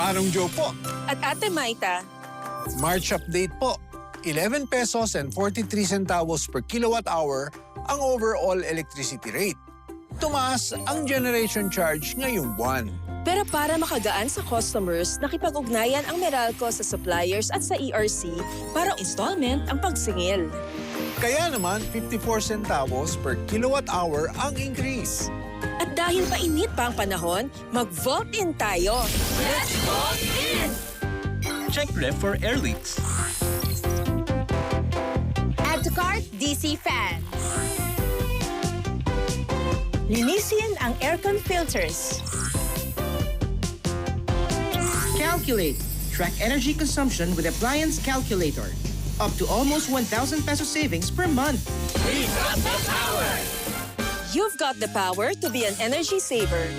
Manong Joe po. At Ate Maita, March update po. 11 pesos and 43 centavos per kilowatt hour ang overall electricity rate. Tumaas ang generation charge ngayong buwan. pero para makagaan sa customers, nakipag-ugnayan ang Meralco sa suppliers at sa ERC para installment ang pagsingil. Kaya naman 54 centavos per kilowatt hour ang increase. At dahil painit pa ang panahon, mag-vote in tayo! Let's vote in! Check ref for air leaks. Add to cart DC fans. Linisin ang aircon filters. Calculate. Track energy consumption with Appliance Calculator. Up to almost 1,000 peso savings per month. You've got the power to be an energy saver.